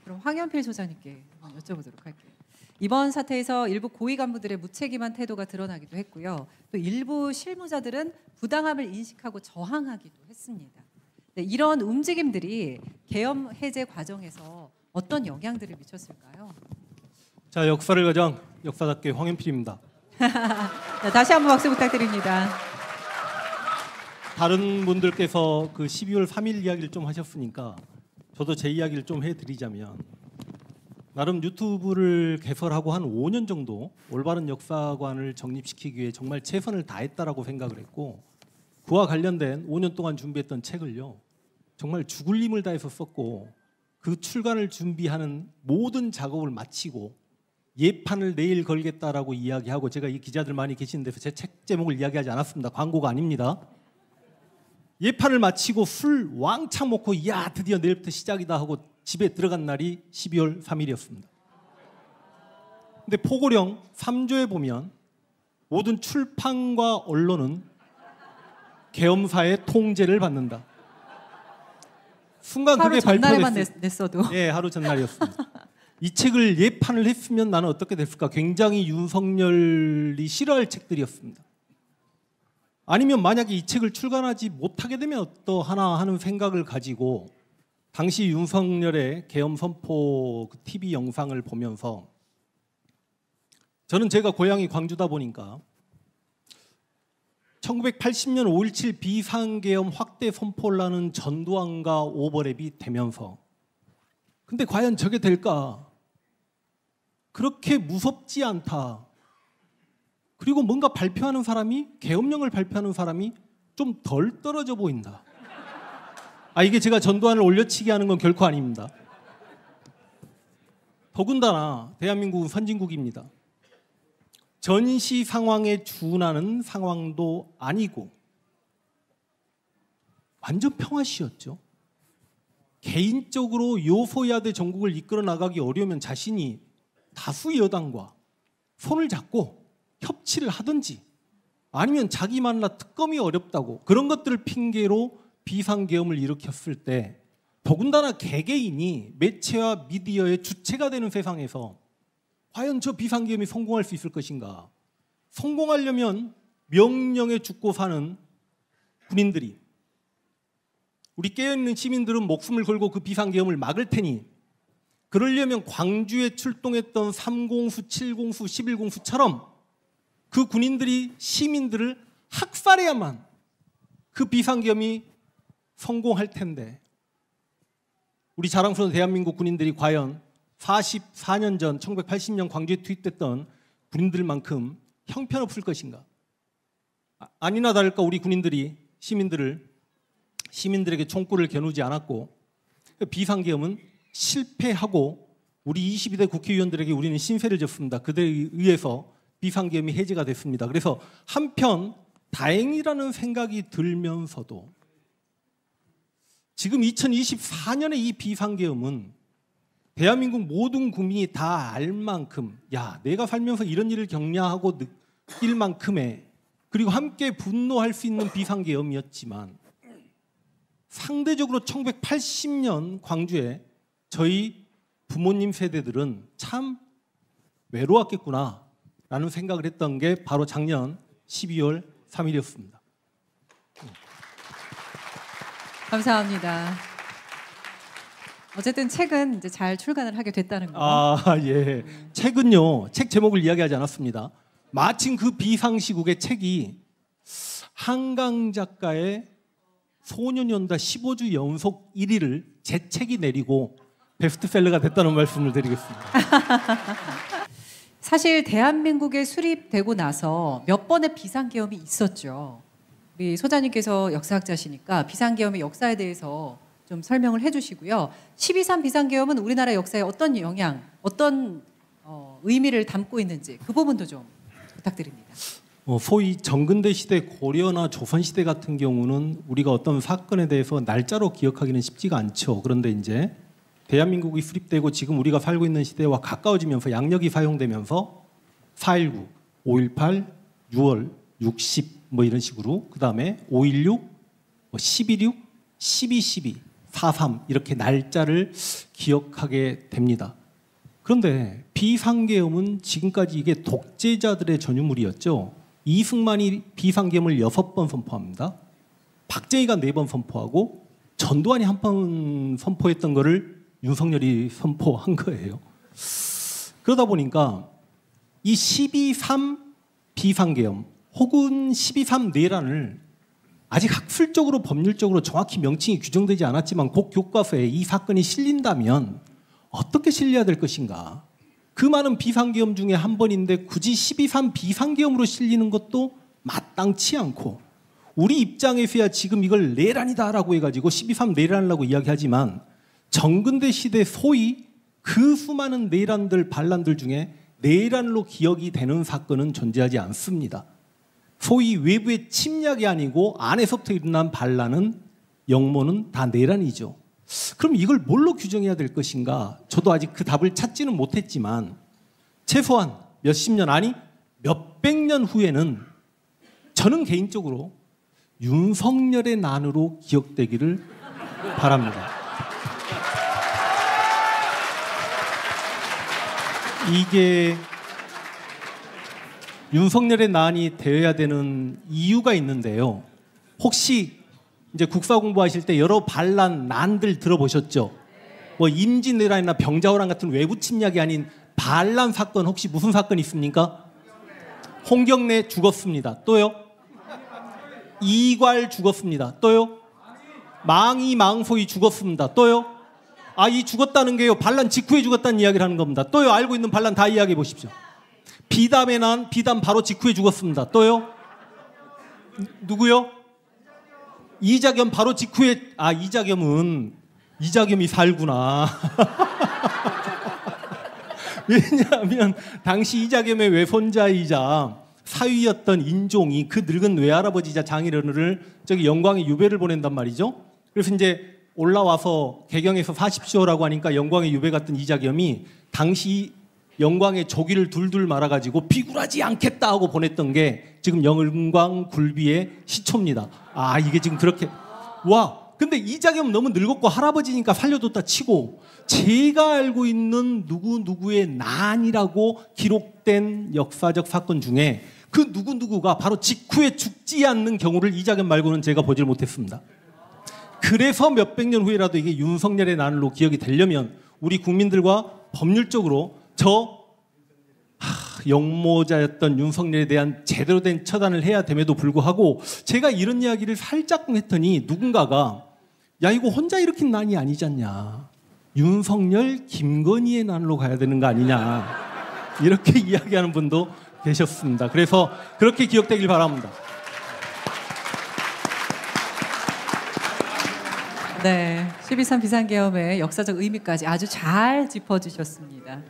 그럼 황현필 소장님께 한번 여쭤보도록 할게요. 이번 사태에서 일부 고위 간부들의 무책임한 태도가 드러나기도 했고요. 또 일부 실무자들은 부당함을 인식하고 저항하기도 했습니다. 네, 이런 움직임들이 계엄 해제 과정에서 어떤 영향들을 미쳤을까요? 자, 역사를 가장 역사답게 황현필입니다. 자, 다시 한번 박수 부탁드립니다. 다른 분들께서 그 12월 3일 이야기를 좀 하셨으니까 저도 제 이야기를 좀 해드리자면, 나름 유튜브를 개설하고 한 5년 정도 올바른 역사관을 정립시키기 위해 정말 최선을 다했다라고 생각을 했고, 그와 관련된 5년 동안 준비했던 책을요 정말 죽을 힘을 다해서 썼고, 그 출간을 준비하는 모든 작업을 마치고 예판을 내일 걸겠다라고 이야기하고, 제가 이 기자들 많이 계시는 데서 제 책 제목을 이야기하지 않았습니다. 광고가 아닙니다. 예판을 마치고 술 왕창 먹고 야 드디어 내일부터 시작이다 하고 집에 들어간 날이 12월 3일이었습니다. 근데 포고령 3조에 보면 모든 출판과 언론은 계엄사의 통제를 받는다. 순간 그게 발표됐어요. 발표됐어요. 냈어도. 예, 하루 전날이었습니다. 이 책을 예판을 했으면 나는 어떻게 됐을까? 굉장히 윤석열이 싫어할 책들이었습니다. 아니면 만약에 이 책을 출간하지 못하게 되면 어떠하나 하는 생각을 가지고 당시 윤석열의 계엄 선포 그 TV 영상을 보면서, 저는 제가 고향이 광주다 보니까 1980년 5.17 비상계엄 확대 선포라는 전두환과 오버랩이 되면서, 근데 과연 저게 될까? 그렇게 무섭지 않다. 그리고 뭔가 발표하는 사람이, 계엄령을 발표하는 사람이 좀 덜 떨어져 보인다. 이게 제가 전두환을 올려치기 하는 건 결코 아닙니다. 더군다나 대한민국은 선진국입니다. 전시 상황에 준하는 상황도 아니고 완전 평화시였죠. 개인적으로 요소야대 전국을 이끌어 나가기 어려우면 자신이 다수 여당과 손을 잡고 협치를 하든지, 아니면 자기만나 특검이 어렵다고 그런 것들을 핑계로 비상계엄을 일으켰을 때, 더군다나 개개인이 매체와 미디어의 주체가 되는 세상에서 과연 저 비상계엄이 성공할 수 있을 것인가? 성공하려면 명령에 죽고 사는 군인들이, 우리 깨어있는 시민들은 목숨을 걸고 그 비상계엄을 막을 테니, 그러려면 광주에 출동했던 3공수, 7공수, 11공수처럼 그 군인들이 시민들을 학살해야만 그 비상계엄이 성공할 텐데, 우리 자랑스러운 대한민국 군인들이 과연 44년 전 1980년 광주에 투입됐던 군인들만큼 형편없을 것인가? 아니나 다를까 우리 군인들이 시민들에게 총구를 겨누지 않았고, 비상계엄은 실패하고 우리 22대 국회의원들에게 우리는 신세를 졌습니다. 그들에 의해서 비상계엄이 해제가 됐습니다. 그래서 한편 다행이라는 생각이 들면서도, 지금 2024년의 이 비상계엄은 대한민국 모든 국민이 다 알 만큼, 야, 내가 살면서 이런 일을 경험하고 느낄 만큼의, 그리고 함께 분노할 수 있는 비상계엄이었지만, 상대적으로 1980년 광주에 저희 부모님 세대들은 참 외로웠겠구나 라는 생각을 했던 게 바로 작년 12월 3일이었습니다. 감사합니다. 어쨌든 책은 이제 잘 출간을 하게 됐다는 거. 예. 책은요, 책 제목을 이야기하지 않았습니다. 마침 그 비상시국의 책이 한강 작가의 소년연다 15주 연속 1위를 제 책이 내리고 베스트셀러가 됐다는 말씀을 드리겠습니다. 사실 대한민국에 수립되고 나서 몇 번의 비상계엄이 있었죠. 우리 소장님께서 역사학자시니까 비상계엄의 역사에 대해서 좀 설명을 해주시고요. 12.3 비상계엄은 우리나라 역사에 어떤 영향, 어떤 의미를 담고 있는지 그 부분도 좀 부탁드립니다. 소위 정근대 시대, 고려나 조선 시대 같은 경우는 우리가 어떤 사건에 대해서 날짜로 기억하기는 쉽지가 않죠. 그런데 이제 대한민국이 수립되고 지금 우리가 살고 있는 시대와 가까워지면서 양력이 사용되면서 4.19, 5.18, 6월, 60 뭐 이런 식으로, 그 다음에 5.16, 11.6, 12.12 4.3 이렇게 날짜를 기억하게 됩니다. 그런데 비상계엄은 지금까지 이게 독재자들의 전유물이었죠. 이승만이 비상계엄을 6번 선포합니다. 박정희가 4번 선포하고 전두환이 1번 선포했던 거를 윤석열이 선포한 거예요. 그러다 보니까 이 12.3 비상계엄 혹은 12.3 내란을 아직 학술적으로 법률적으로 정확히 명칭이 규정되지 않았지만 곧 교과서에 이 사건이 실린다면 어떻게 실려야 될 것인가. 그 많은 비상계엄 중에 한 번인데 굳이 12.3 비상계엄으로 실리는 것도 마땅치 않고, 우리 입장에서야 지금 이걸 내란이다라고 해가지고 12.3 내란이라고 이야기하지만 정근대 시대 소위 그 수많은 내란들 반란들 중에 내란으로 기억이 되는 사건은 존재하지 않습니다. 소위 외부의 침략이 아니고 안에서부터 일어난 반란은 영모는 다 내란이죠. 그럼 이걸 뭘로 규정해야 될 것인가? 저도 아직 그 답을 찾지는 못했지만 최소한 몇십 년 아니 몇백 년 후에는 저는 개인적으로 윤석열의 난으로 기억되기를 바랍니다. 이게 윤석열의 난이 되어야 되는 이유가 있는데요. 혹시 이제 국사 공부하실 때 여러 반란, 난들 들어보셨죠? 뭐 임진왜란이나 병자호란 같은 외부 침략이 아닌 반란 사건 혹시 무슨 사건 있습니까? 홍경래 죽었습니다. 또요? 이괄 죽었습니다. 또요? 망이 망소희 죽었습니다. 또요? 이 죽었다는 게요, 반란 직후에 죽었다는 이야기를 하는 겁니다. 또요? 알고 있는 반란 다 이야기해 보십시오. 비담의 난, 비담 바로 직후에 죽었습니다. 또요? 누구요? 이자겸 바로 직후에, 이자겸이 살구나. 왜냐하면 당시 이자겸의 외손자이자 사위였던 인종이 그 늙은 외할아버지이자 장인어른을 저기 영광에 유배를 보낸단 말이죠. 그래서 이제 올라와서 개경에서 사십시오라고 하니까 영광에 유배 갔던 이자겸이 당시 영광에 조기를 둘둘 말아가지고 비굴하지 않겠다 하고 보냈던 게 지금 영광 굴비의 시초입니다. 이게 지금 그렇게 근데 이자겸 너무 늙었고 할아버지니까 살려뒀다 치고 제가 알고 있는 누구누구의 난이라고 기록된 역사적 사건 중에 그 누구누구가 바로 직후에 죽지 않는 경우를 이자겸 말고는 제가 보질 못했습니다. 그래서 몇백 년 후에라도 이게 윤석열의 난으로 기억이 되려면 우리 국민들과 법률적으로 영모자였던 윤석열에 대한 제대로 된 처단을 해야 됨에도 불구하고 제가 이런 이야기를 살짝 했더니 누군가가 이거 혼자 일으킨 난이 아니지 않냐, 윤석열 김건희의 난으로 가야 되는 거 아니냐, 이렇게 이야기하는 분도 계셨습니다. 그래서 그렇게 기억되길 바랍니다. 네, 12.3 비상계엄의 역사적 의미까지 아주 잘 짚어주셨습니다.